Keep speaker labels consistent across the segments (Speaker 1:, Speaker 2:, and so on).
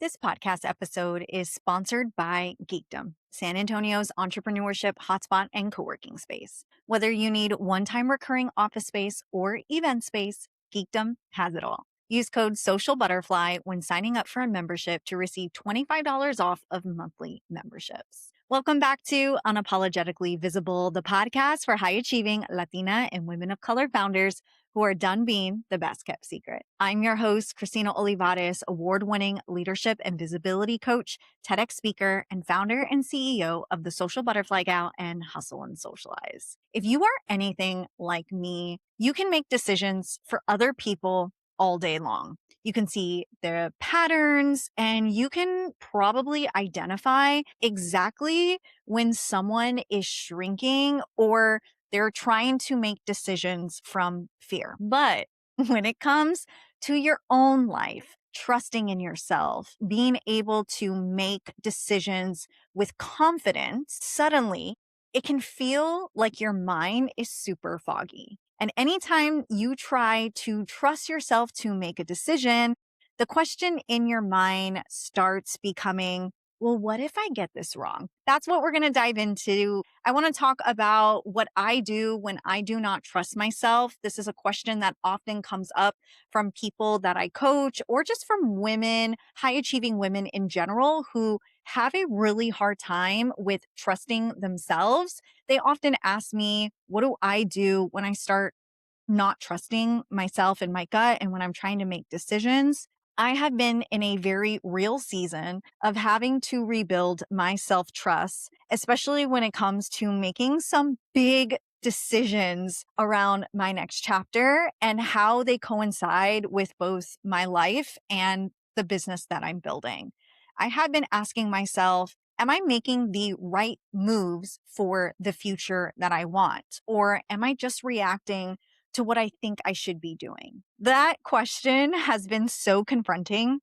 Speaker 1: This podcast episode is sponsored by Geekdom, San Antonio's entrepreneurship hotspot and co-working space. Whether you need one-time recurring office space or event space, Geekdom has it all. Use code SOCIALBUTTERFLY when signing up for a membership to receive $25 off of monthly memberships. Welcome back to Unapologetically Visible, the podcast for high-achieving Latina and women of color founders who are done being the best kept secret. I'm your host, Christina Olivarez, award-winning leadership and visibility coach, TEDx speaker, and founder and CEO of the Social Butterfly Gal and Hustle and Socialize. If you are anything like me, you can make decisions for other people all day long. You can see the patterns and you can probably identify exactly when someone is shrinking or they're trying to make decisions from fear. But when it comes to your own life, trusting in yourself, being able to make decisions with confidence, suddenly it can feel like your mind is super foggy. And anytime you try to trust yourself to make a decision, the question in your mind starts becoming, well, what if I get this wrong? That's what we're going to dive into. I want to talk about what I do when I do not trust myself. This is a question that often comes up from people that I coach or just from women, high achieving women in general who have a really hard time with trusting themselves. They often ask me, what do I do when I start not trusting myself and my gut and when I'm trying to make decisions? I have been in a very real season of having to rebuild my self-trust, especially when it comes to making some big decisions around my next chapter and how they coincide with both my life and the business that I'm building. I have been asking myself, am I making the right moves for the future that I want? Or am I just reacting to what I think I should be doing? That question has been so confronting.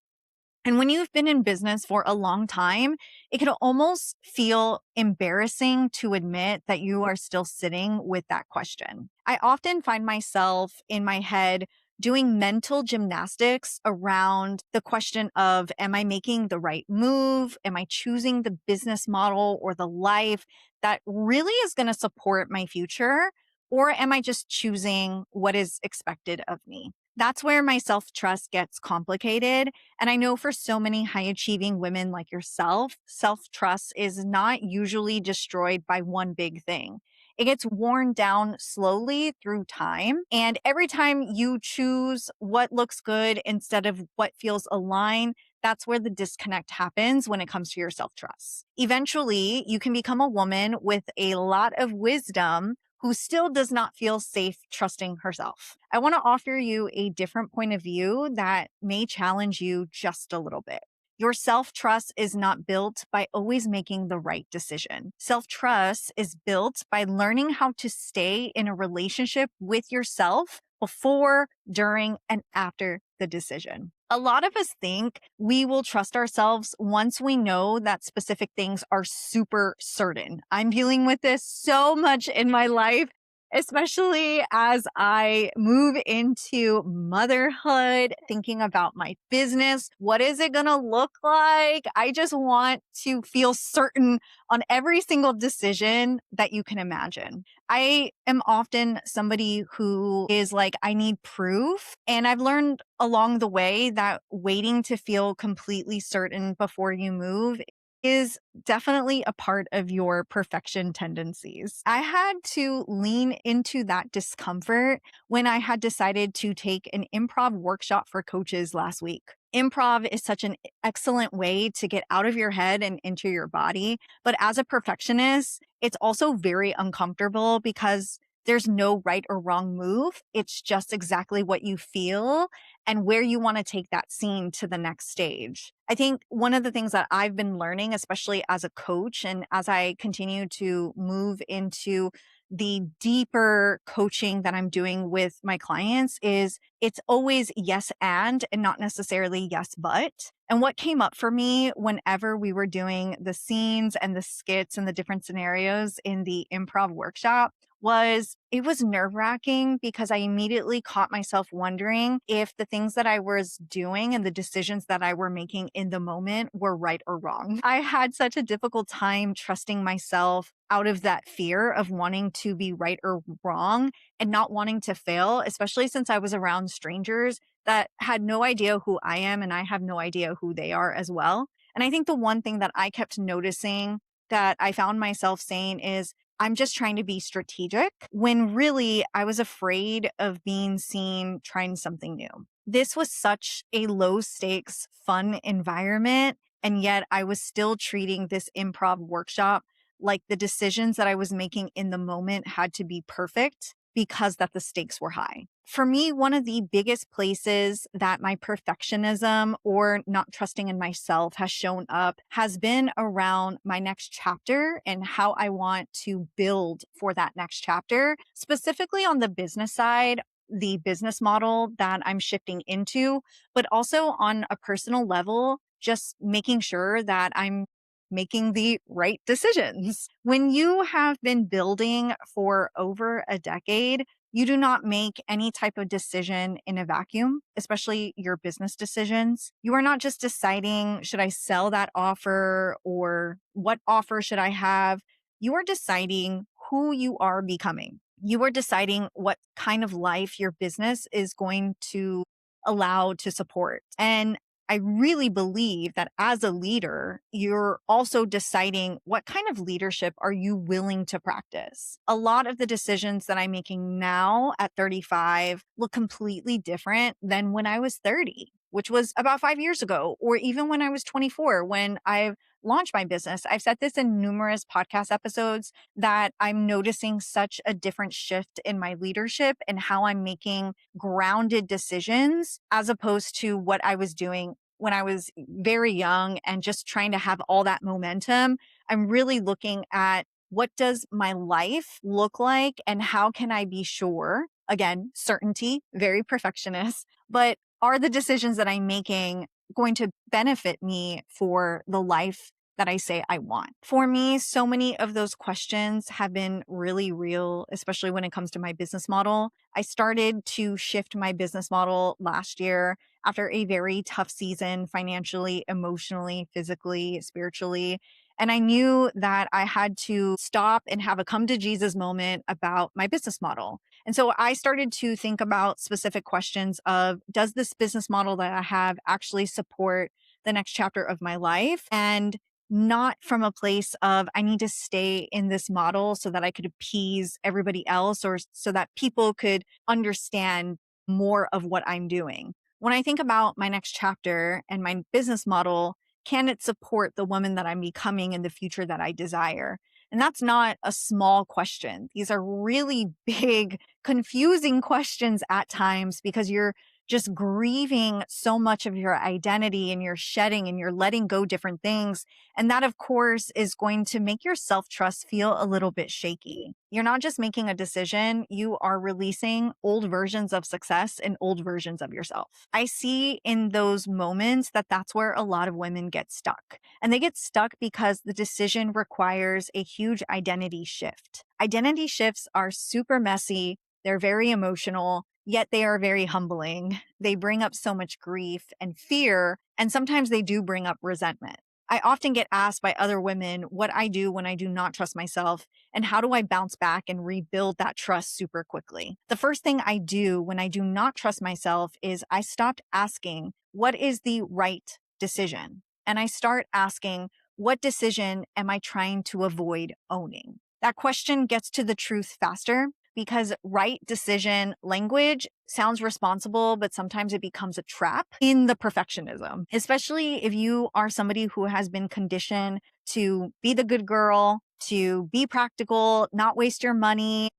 Speaker 1: And when you've been in business for a long time, it can almost feel embarrassing to admit that you are still sitting with that question. I often find myself in my head doing mental gymnastics around the question of, am I making the right move? Am I choosing the business model or the life that really is going to support my future? Or am I just choosing what is expected of me? That's where my self-trust gets complicated. And I know for so many high achieving women like yourself, self-trust is not usually destroyed by one big thing. It gets worn down slowly through time. And every time you choose what looks good instead of what feels aligned, that's where the disconnect happens when it comes to your self-trust. Eventually, you can become a woman with a lot of wisdom who still does not feel safe trusting herself. I want to offer you a different point of view that may challenge you just a little bit. Your self-trust is not built by always making the right decision. Self-trust is built by learning how to stay in a relationship with yourself before, during, and after the decision. A lot of us think we will trust ourselves once we know that specific things are super certain. I'm dealing with this so much in my life, especially as I move into motherhood, thinking about my business. What is it going to look like? I just want to feel certain on every single decision that you can imagine. I am often somebody who is like, I need proof. And I've learned along the way that waiting to feel completely certain before you move is definitely a part of your perfection tendencies. I had to lean into that discomfort when I had decided to take an improv workshop for coaches last week. Improv is such an excellent way to get out of your head and into your body. But as a perfectionist, it's also very uncomfortable because there's no right or wrong move. It's just exactly what you feel and where you want to take that scene to the next stage. I think one of the things that I've been learning, especially as a coach and as I continue to move into the deeper coaching that I'm doing with my clients, is it's always yes and not necessarily yes but. And what came up for me whenever we were doing the scenes and the skits and the different scenarios in the improv workshop was it was nerve wracking because I immediately caught myself wondering if the things that I was doing and the decisions that I were making in the moment were right or wrong. I had such a difficult time trusting myself out of that fear of wanting to be right or wrong and not wanting to fail, especially since I was around strangers that had no idea who I am and I have no idea who they are as well. And I think the one thing that I kept noticing that I found myself saying is, I'm just trying to be strategic when really I was afraid of being seen trying something new. This was such a low stakes, fun environment. And yet I was still treating this improv workshop like the decisions that I was making in the moment had to be perfect because that the stakes were high. For me, one of the biggest places that my perfectionism or not trusting in myself has shown up has been around my next chapter and how I want to build for that next chapter, specifically on the business side, the business model that I'm shifting into, but also on a personal level, just making sure that I'm making the right decisions. When you have been building for over a decade, you do not make any type of decision in a vacuum, especially your business decisions. You are not just deciding, should I sell that offer or what offer should I have? You are deciding who you are becoming. You are deciding what kind of life your business is going to allow to support. And I really believe that as a leader, you're also deciding what kind of leadership are you willing to practice. A lot of the decisions that I'm making now at 35 look completely different than when I was 30, which was about 5 years ago, or even when I was 24, when I launched my business. I've said this in numerous podcast episodes that I'm noticing such a different shift in my leadership and how I'm making grounded decisions as opposed to what I was doing when I was very young and just trying to have all that momentum. I'm really looking at what does my life look like and how can I be sure? Again, certainty, very perfectionist, but are the decisions that I'm making going to benefit me for the life that I say I want? For me, so many of those questions have been really real, especially when it comes to my business model. I started to shift my business model last year after a very tough season financially, emotionally, physically, spiritually. And I knew that I had to stop and have a come to Jesus moment about my business model. And so I started to think about specific questions of, does this business model that I have actually support the next chapter of my life? And not from a place of, I need to stay in this model so that I could appease everybody else or so that people could understand more of what I'm doing. When I think about my next chapter and my business model, can it support the woman that I'm becoming in the future that I desire? And that's not a small question. These are really big, confusing questions at times because you're just grieving so much of your identity and you're shedding and you're letting go different things. And that, of course, is going to make your self-trust feel a little bit shaky. You're not just making a decision, you are releasing old versions of success and old versions of yourself. I see in those moments that that's where a lot of women get stuck. And they get stuck because the decision requires a huge identity shift. Identity shifts are super messy. They're very emotional, yet they are very humbling. They bring up so much grief and fear, and sometimes they do bring up resentment. I often get asked by other women what I do when I do not trust myself and how do I bounce back and rebuild that trust super quickly. The first thing I do when I do not trust myself is I stopped asking, what is the right decision? And I start asking, what decision am I trying to avoid owning? That question gets to the truth faster because right decision language sounds responsible, but sometimes it becomes a trap in the perfectionism, especially if you are somebody who has been conditioned to be the good girl, to be practical, not waste your money,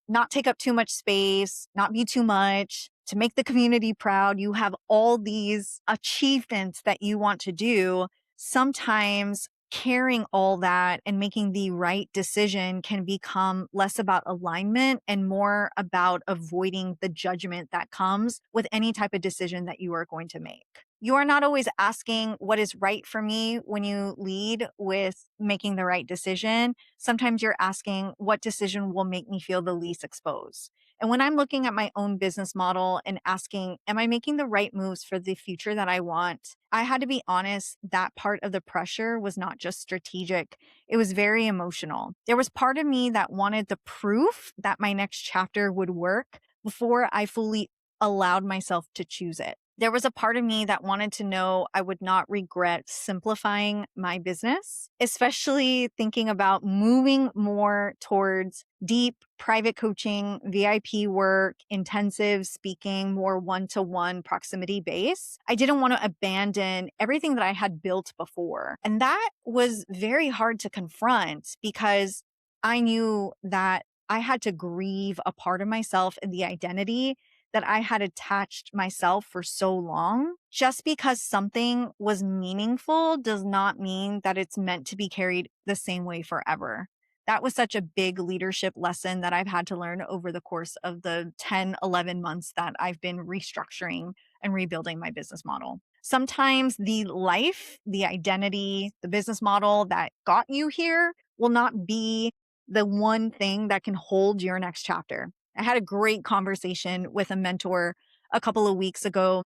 Speaker 1: not take up too much space, not be too much, to make the community proud. You have all these achievements that you want to do. Sometimes carrying all that and making the right decision can become less about alignment and more about avoiding the judgment that comes with any type of decision that you are going to make. You are not always asking what is right for me when you lead with making the right decision. Sometimes you're asking what decision will make me feel the least exposed. And when I'm looking at my own business model and asking, am I making the right moves for the future that I want? I had to be honest, that part of the pressure was not just strategic, it was very emotional. There was part of me that wanted the proof that my next chapter would work before I fully allowed myself to choose it. There was a part of me that wanted to know I would not regret simplifying my business, especially thinking about moving more towards deep private coaching, VIP work, intensive speaking, more one-to-one proximity base. I didn't want to abandon everything that I had built before. And that was very hard to confront because I knew that I had to grieve a part of myself and the identity that I had attached myself for so long. Just because something was meaningful does not mean that it's meant to be carried the same way forever. That was such a big leadership lesson that I've had to learn over the course of the 10, 11 months that I've been restructuring and rebuilding my business model. Sometimes the life, the identity, the business model that got you here will not be the one thing that can hold your next chapter. I had a great conversation with a mentor a couple of weeks ago,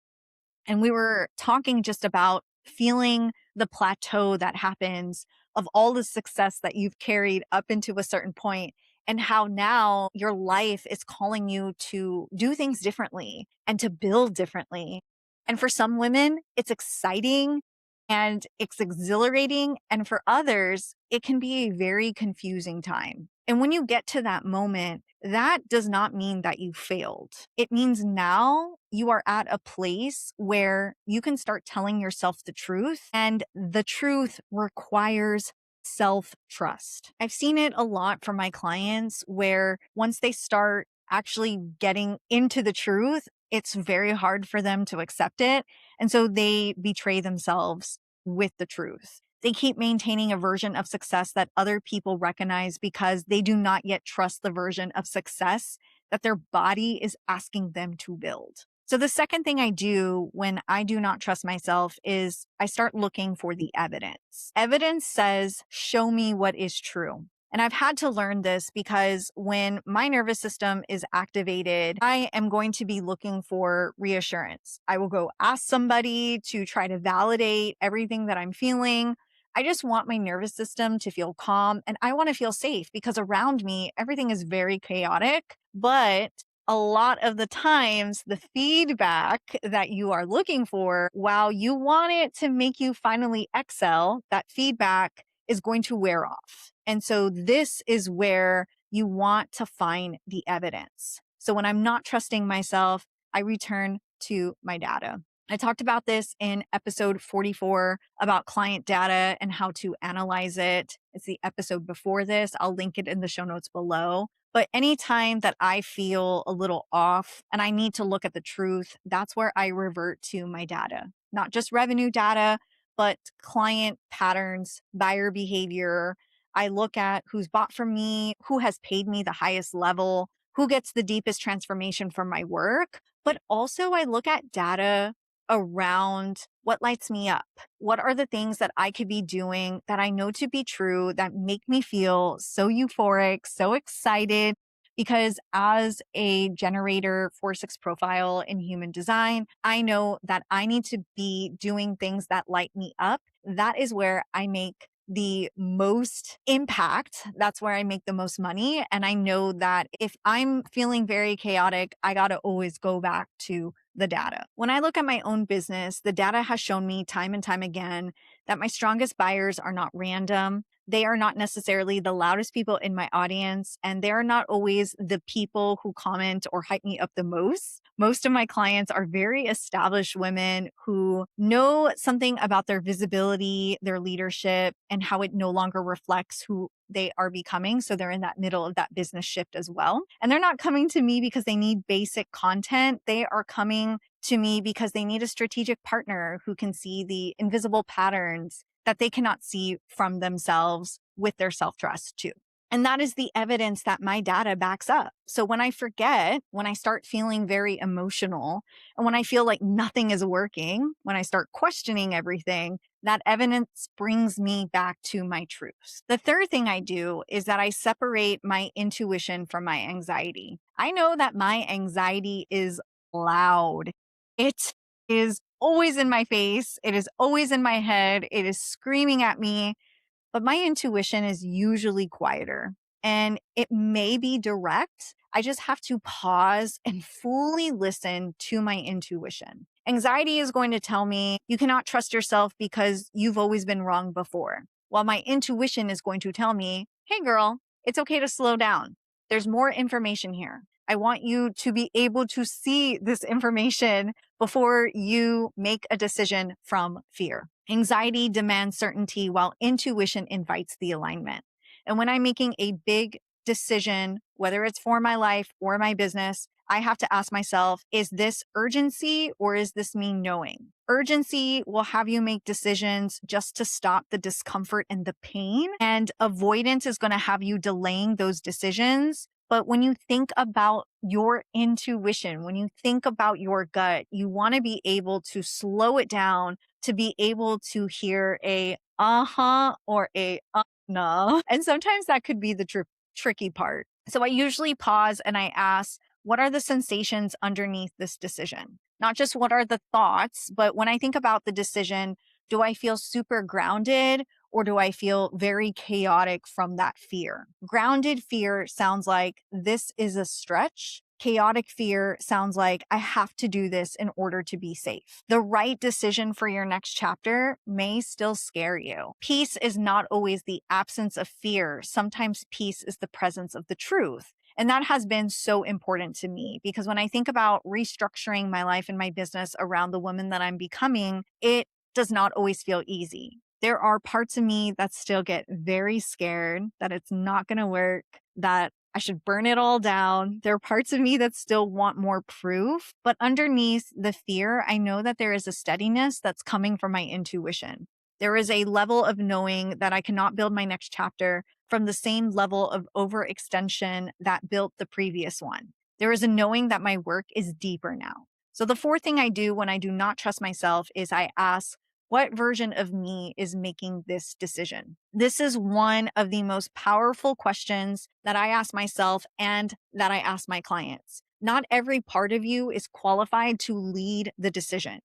Speaker 1: and we were talking just about feeling the plateau that happens of all the success that you've carried up into a certain point, and how now your life is calling you to do things differently and to build differently. And for some women, it's exciting and it's exhilarating. And for others, it can be a very confusing time. And when you get to that moment, that does not mean that you failed. It means now you are at a place where you can start telling yourself the truth, and the truth requires self-trust. I've seen it a lot from my clients where once they start actually getting into the truth, it's very hard for them to accept it. And so they betray themselves with the truth. They keep maintaining a version of success that other people recognize because they do not yet trust the version of success that their body is asking them to build. So the second thing I do when I do not trust myself is I start looking for the evidence. Evidence says, show me what is true. And I've had to learn this because when my nervous system is activated, I am going to be looking for reassurance. I will go ask somebody to try to validate everything that I'm feeling. I just want my nervous system to feel calm, and I want to feel safe because around me, everything is very chaotic. But a lot of the times, the feedback that you are looking for, while you want it to make you finally excel, that feedback is going to wear off. And so this is where you want to find the evidence. So when I'm not trusting myself, I return to my data. I talked about this in episode 44 about client data and how to analyze it. It's the episode before this. I'll link it in the show notes below. But anytime that I feel a little off and I need to look at the truth, that's where I revert to my data, not just revenue data, but client patterns, buyer behavior. I look at who's bought from me, who has paid me the highest level, who gets the deepest transformation from my work. But also I look at data around what lights me up. What are the things that I could be doing that I know to be true that make me feel so euphoric, so excited? Because as a generator 4/6 profile in human design, I know that I need to be doing things that light me up. That is where I make the most impact. That's where I make the most money. And I know that if I'm feeling very chaotic, I got to always go back to the data. When I look at my own business, the data has shown me time and time again that my strongest buyers are not random. They are not necessarily the loudest people in my audience, and they are not always the people who comment or hype me up the most. Most of my clients are very established women who know something about their visibility, their leadership, and how it no longer reflects who they are becoming. So they're in that middle of that business shift as well. And they're not coming to me because they need basic content. They are coming to me because they need a strategic partner who can see the invisible patterns that they cannot see from themselves with their self-trust too. And that is the evidence that my data backs up. So when I forget, when I start feeling very emotional, and when I feel like nothing is working, when I start questioning everything, that evidence brings me back to my truths. The third thing I do is that I separate my intuition from my anxiety. I know that my anxiety is loud. It is always in my face. It is always in my head. It is screaming at me, but my intuition is usually quieter and it may be direct. I just have to pause and fully listen to my intuition. Anxiety is going to tell me you cannot trust yourself because you've always been wrong before. While my intuition is going to tell me, hey girl, it's okay to slow down. There's more information here. I want you to be able to see this information before you make a decision from fear. Anxiety demands certainty while intuition invites the alignment. And when I'm making a big decision, whether it's for my life or my business, I have to ask myself, is this urgency or is this me knowing? Urgency will have you make decisions just to stop the discomfort and the pain, and avoidance is going to have you delaying those decisions. But when you think about your intuition, when you think about your gut, you want to be able to slow it down to be able to hear a uh-huh or a no. And sometimes that could be the tricky part. So I usually pause and I ask, what are the sensations underneath this decision? Not just what are the thoughts, but when I think about the decision, do I feel super grounded or do I feel very chaotic from that fear? Grounded fear sounds like this is a stretch. Chaotic fear sounds like I have to do this in order to be safe. The right decision for your next chapter may still scare you. Peace is not always the absence of fear. Sometimes peace is the presence of the truth. And that has been so important to me because when I think about restructuring my life and my business around the woman that I'm becoming, it does not always feel easy. There are parts of me that still get very scared that it's not going to work, that I should burn it all down. There are parts of me that still want more proof, but underneath the fear, I know that there is a steadiness that's coming from my intuition. There is a level of knowing that I cannot build my next chapter from the same level of overextension that built the previous one. There is a knowing that my work is deeper now. So the fourth thing I do when I do not trust myself is I ask, what version of me is making this decision? This is one of the most powerful questions that I ask myself and that I ask my clients. Not every part of you is qualified to lead the decision.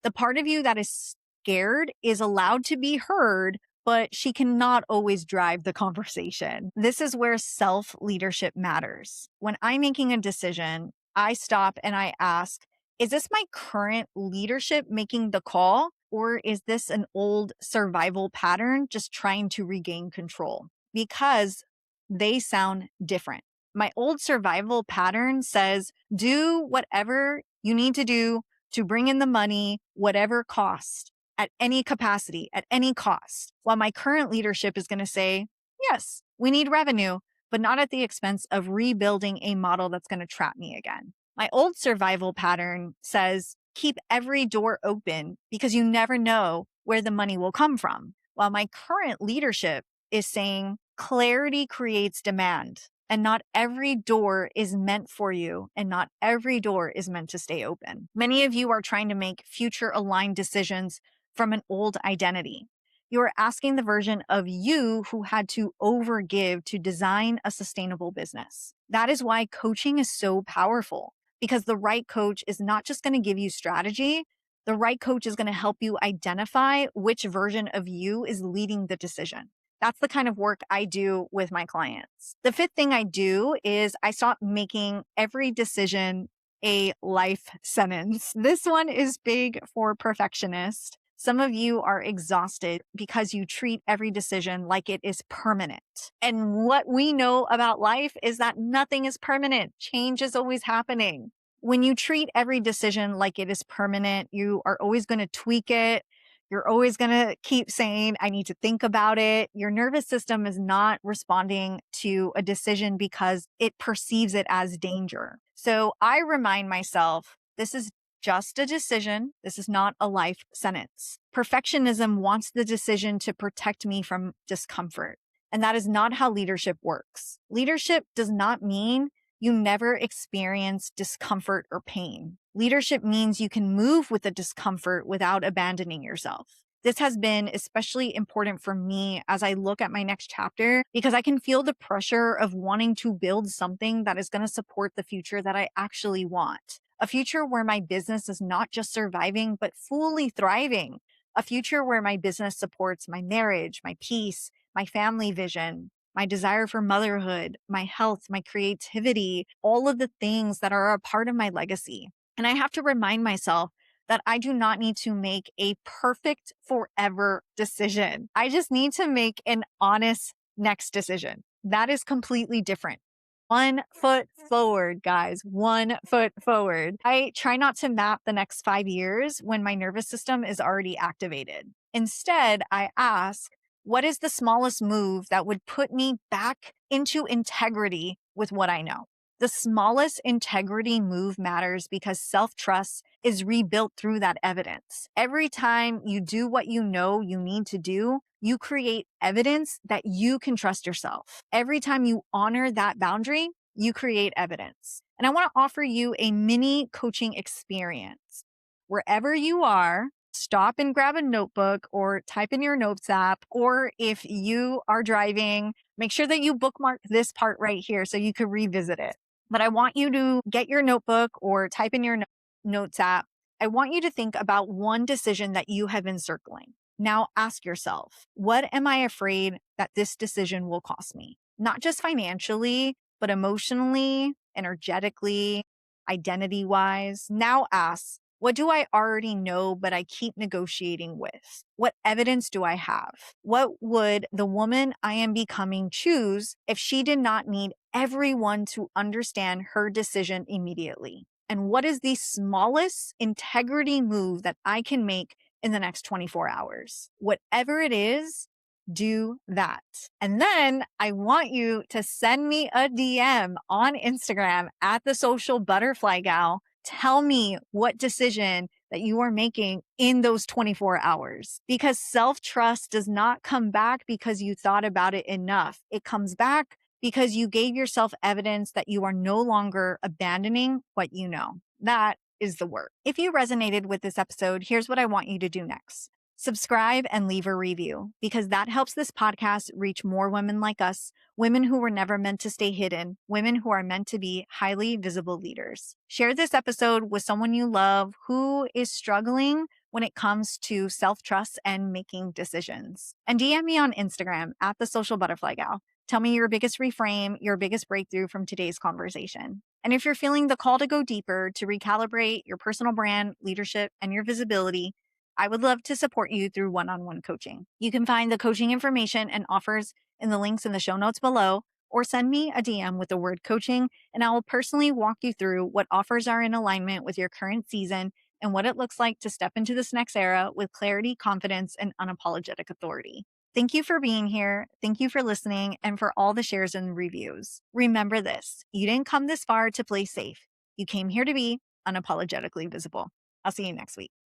Speaker 1: The part of you that is scared is allowed to be heard, but she cannot always drive the conversation. This is where self-leadership matters. When I'm making a decision, I stop and I ask, is this my current leadership making the call? Or is this an old survival pattern just trying to regain control? Because they sound different. My old survival pattern says, do whatever you need to do to bring in the money, whatever cost, at any capacity, at any cost. While my current leadership is going to say, yes, we need revenue, but not at the expense of rebuilding a model that's going to trap me again. My old survival pattern says, keep every door open because you never know where the money will come from. While my current leadership is saying, clarity creates demand. And not every door is meant for you, and not every door is meant to stay open. Many of you are trying to make future aligned decisions from an old identity. You are asking the version of you who had to overgive to design a sustainable business. That is why coaching is so powerful, because the right coach is not just going to give you strategy. The right coach is going to help you identify which version of you is leading the decision. That's the kind of work I do with my clients. The fifth thing I do is I stop making every decision a life sentence. This one is big for perfectionists. Some of you are exhausted because you treat every decision like it is permanent. And what we know about life is that nothing is permanent. Change is always happening. When you treat every decision like it is permanent, you are always going to tweak it. You're always going to keep saying, I need to think about it. Your nervous system is not responding to a decision because it perceives it as danger. So I remind myself, this is just a decision. This is not a life sentence. Perfectionism wants the decision to protect me from discomfort. And that is not how leadership works. Leadership does not mean you never experience discomfort or pain. Leadership means you can move with the discomfort without abandoning yourself. This has been especially important for me as I look at my next chapter because I can feel the pressure of wanting to build something that is going to support the future that I actually want. A future where my business is not just surviving, but fully thriving. A future where my business supports my marriage, my peace, my family vision, my desire for motherhood, my health, my creativity, all of the things that are a part of my legacy. And I have to remind myself that I do not need to make a perfect forever decision. I just need to make an honest next decision. That is completely different. 1 foot forward, guys, 1 foot forward. I try not to map the next 5 years when my nervous system is already activated. Instead, I ask, what is the smallest move that would put me back into integrity with what I know? The smallest integrity move matters because self-trust is rebuilt through that evidence. Every time you do what you know you need to do, you create evidence that you can trust yourself. Every time you honor that boundary, you create evidence. And I want to offer you a mini coaching experience. Wherever you are, stop and grab a notebook or type in your notes app. Or if you are driving, make sure that you bookmark this part right here so you can revisit it. But I want you to get your notebook or type in your notes app. I want you to think about one decision that you have been circling. Now ask yourself, what am I afraid that this decision will cost me? Not just financially, but emotionally, energetically, identity wise. Now ask, what do I already know, but I keep negotiating with? What evidence do I have? What would the woman I am becoming choose if she did not need everyone to understand her decision immediately? And what is the smallest integrity move that I can make in the next 24 hours? Whatever it is, do that. And then I want you to send me a DM on Instagram at the social butterfly gal. Tell me what decision that you are making in those 24 hours, because self-trust does not come back because you thought about it enough. It comes back because you gave yourself evidence that you are no longer abandoning what you know. That is the work. If you resonated with this episode, here's what I want you to do next. Subscribe and leave a review, because that helps this podcast reach more women like us, women who were never meant to stay hidden, women who are meant to be highly visible leaders. Share this episode with someone you love who is struggling when it comes to self-trust and making decisions. And DM me on Instagram at the social butterfly gal. Tell me your biggest reframe, your biggest breakthrough from today's conversation. And if you're feeling the call to go deeper, to recalibrate your personal brand, leadership, and your visibility, I would love to support you through one-on-one coaching. You can find the coaching information and offers in the links in the show notes below, or send me a DM with the word coaching, and I will personally walk you through what offers are in alignment with your current season and what it looks like to step into this next era with clarity, confidence, and unapologetic authority. Thank you for being here. Thank you for listening and for all the shares and reviews. Remember this, you didn't come this far to play safe. You came here to be unapologetically visible. I'll see you next week.